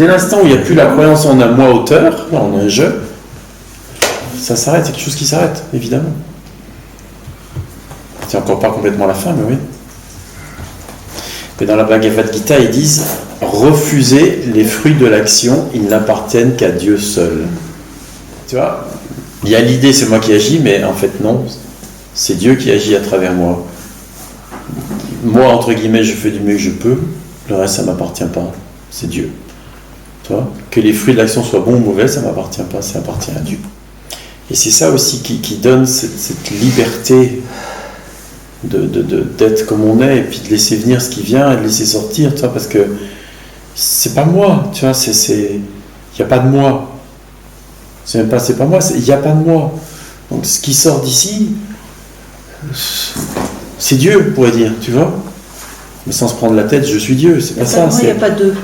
Dès l'instant où il n'y a plus la croyance en un moi auteur, en un je, ça s'arrête, c'est quelque chose qui s'arrête, évidemment. C'est encore pas complètement la fin, mais oui. Mais dans la Bhagavad Gita, ils disent « Refusez les fruits de l'action, ils n'appartiennent qu'à Dieu seul. » Tu vois, il y a l'idée, c'est moi qui agis, mais en fait non, c'est Dieu qui agit à travers moi. Moi, entre guillemets, je fais du mieux que je peux, le reste, ça ne m'appartient pas, c'est Dieu. Tu vois, que les fruits de l'action soient bons ou mauvais, ça ne m'appartient pas, ça appartient à Dieu. Et c'est ça aussi qui donne cette liberté d'être comme on est, et puis de laisser venir ce qui vient, et de laisser sortir, tu vois, parce que c'est pas moi, tu vois, il n'y a pas de moi. C'est même pas, c'est pas moi, il n'y a pas de moi. Donc ce qui sort d'ici, c'est Dieu, on pourrait dire, tu vois. Mais sans se prendre la tête, je suis Dieu, c'est pas ça. Il n'y a pas de...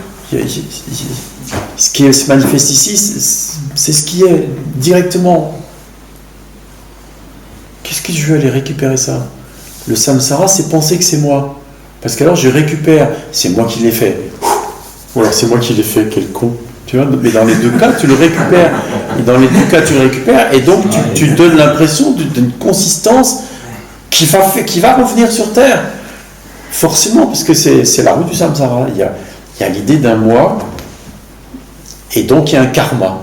Ce qui se manifeste ici, c'est ce qui est directement. Qu'est-ce que je veux aller récupérer ça? Le samsara, c'est penser que c'est moi. Parce qu'alors je récupère, c'est moi qui l'ai fait. Ou alors c'est moi qui l'ai fait, quel con. Tu vois, mais dans les deux cas, tu le récupères. Et dans les deux cas, tu le récupères. Et donc, tu donnes l'impression d'une consistance qui va revenir sur Terre. Forcément, parce que c'est la route du samsara. Il y a l'idée d'un moi. Et donc, il y a un karma.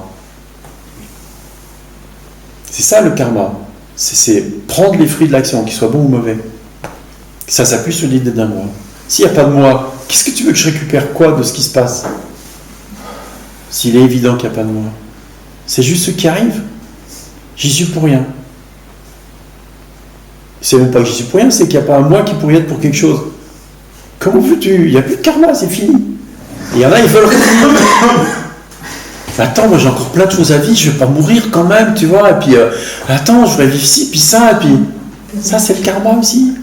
C'est ça le karma. C'est prendre les fruits de l'action, qu'ils soient bons ou mauvais. Ça s'appuie sur l'idée d'un moi. S'il n'y a pas de moi, qu'est-ce que tu veux que je récupère quoi de ce qui se passe? S'il est évident qu'il n'y a pas de moi. C'est juste ce qui arrive. J'y suis pour rien. C'est même pas que j'y suis pour rien, c'est qu'il n'y a pas un moi qui pourrait être pour quelque chose. Comment veux-tu? Il n'y a plus de karma, c'est fini. Et il y en a, ils veulent... Attends, moi j'ai encore plein de choses à vivre, je vais pas mourir quand même, tu vois, et puis attends, je voudrais vivre ci, puis ça, et puis ça c'est le karma aussi.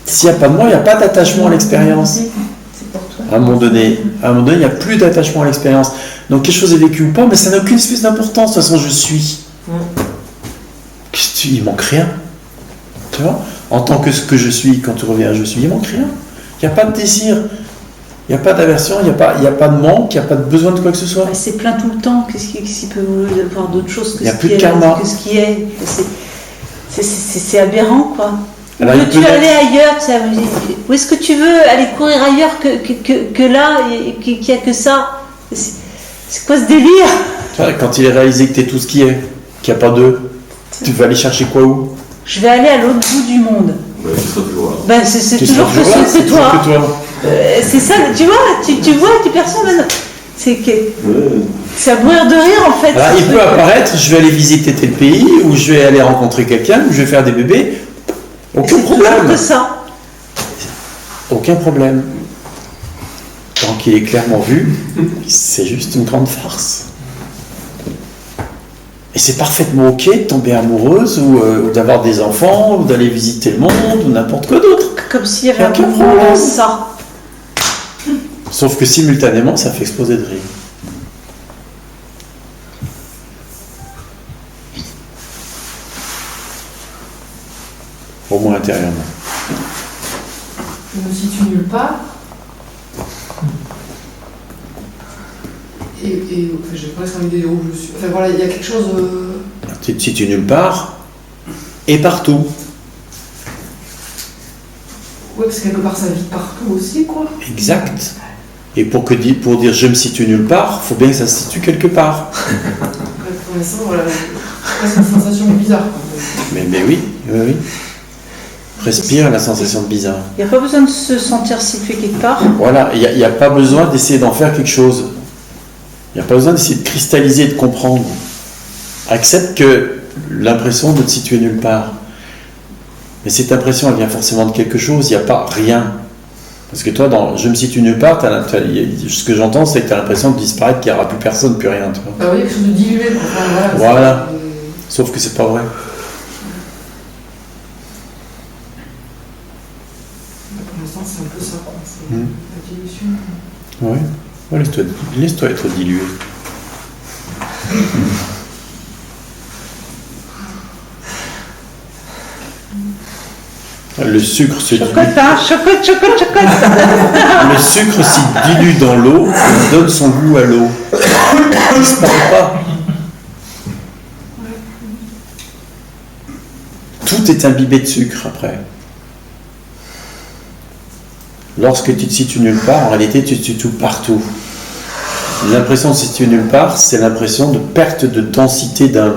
S'il n'y a pas de moi, il n'y a pas d'attachement à l'expérience. À un moment donné, il n'y a plus d'attachement à l'expérience. Donc quelque chose est vécu ou pas, mais ça n'a aucune espèce d'importance, de toute façon je suis. Il manque rien. Tu vois, en tant que ce que je suis, quand tu reviens à je suis, il manque rien. Il n'y a pas de désir. Il n'y a pas d'aversion, il n'y a pas de manque, il n'y a pas de besoin de quoi que ce soit. C'est plein tout le temps. Qu'est-ce qu'il peut y avoir d'autre chose que ce qui est? Il n'y a plus de karma. Que ce qui est. C'est aberrant, quoi. Où Alors, veux-tu aller ailleurs? Où est-ce que tu veux aller courir ailleurs que là, et qu'il n'y a que ça? C'est quoi ce délire? Quand il est réalisé que tu es tout ce qui est, qu'il n'y a pas d'eux, tu vas aller chercher quoi où? Je vais aller à l'autre bout du monde. C'est toujours que toi. C'est ça, tu vois, tu perçois maintenant. C'est à mourir de rire en fait. Alors, il peut apparaître, je vais aller visiter tel pays, ou je vais aller rencontrer quelqu'un, ou je vais faire des bébés. Aucun problème. Que ça. Aucun problème. Tant qu'il est clairement vu, c'est juste une grande farce. Et c'est parfaitement ok de tomber amoureuse, ou d'avoir des enfants, ou d'aller visiter le monde, ou n'importe quoi d'autre. Comme s'il y avait un mouvement dans ça. Sauf que simultanément, ça fait exploser de rire. Au moins intérieurement. Je me situe nulle part. Et j'ai presque envie d'idée où je suis. Enfin voilà, il y a quelque chose. Tu te situes nulle part et partout. Oui, parce que quelque part ça vit partout aussi, quoi. Exact. Et pour dire je me situe nulle part, il faut bien que ça se situe quelque part. Pour l'instant, voilà, c'est une sensation bizarre. Mais oui. Respire la sensation de bizarre. Il n'y a pas besoin de se sentir situé quelque part. Voilà, il n'y a pas besoin d'essayer d'en faire quelque chose. Il n'y a pas besoin d'essayer de cristalliser, de comprendre. Accepte que l'impression de te situer nulle part. Mais cette impression, elle vient forcément de quelque chose, il n'y a pas rien. Parce que toi, dans je me situe nulle part, ce que j'entends, c'est que tu as l'impression de disparaître, qu'il n'y aura plus personne, plus rien. Tu vois. Ah oui, quelque chose de dilué. Voilà. Sauf que c'est pas vrai. Pour l'instant, c'est un peu ça. C'est la dilution. Oui. Ouais, laisse-toi être dilué. Le sucre se dilue. Chocotte. Le sucre s'y dilue dans l'eau et donne son goût à l'eau. Il ne se parle pas. Tout est imbibé de sucre après. Lorsque tu te situes nulle part, en réalité tu te situes partout. L'impression de se situer nulle part, c'est l'impression de perte de densité d'un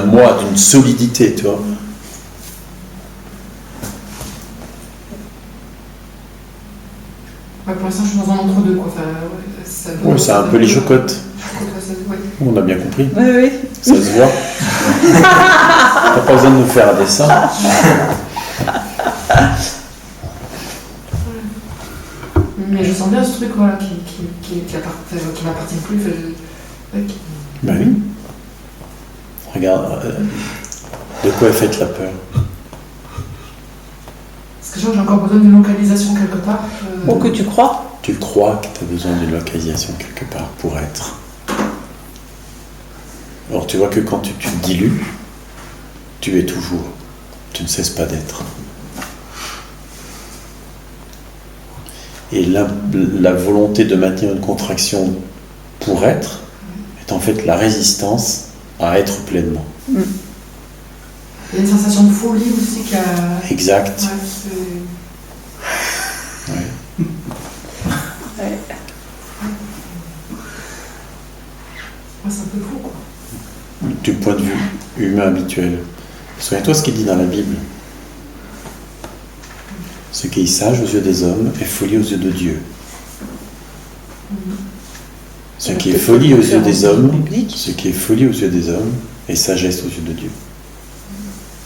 moi, d'une solidité, tu vois. Ouais, pour l'instant, je suis dans un entre-deux, quoi. Oui, c'est un peu les chocottes. On a bien compris. Oui. Ça se voit. T'as pas besoin de nous faire un dessin. Mais je sens bien ce truc, voilà, qui m'appartient plus. Ben oui. Regarde, de quoi est faite la peur? Parce que j'ai encore besoin d'une localisation quelque part. Ou que tu crois. Tu crois que tu as besoin d'une localisation quelque part pour être. Alors tu vois que quand tu te dilues, tu es toujours. Tu ne cesses pas d'être. Et la volonté de maintenir une contraction pour être est en fait la résistance à être pleinement. Il y a une sensation de folie aussi qui a... Exact. Ouais. C'est un peu fou, quoi. Du point de vue humain habituel. Souviens-toi ce qu'il dit dans la Bible. Ce qui est sage aux yeux des hommes est folie aux yeux de Dieu. Ce qui est folie aux yeux des hommes, ce qui est folie aux yeux des hommes est sagesse aux yeux de Dieu.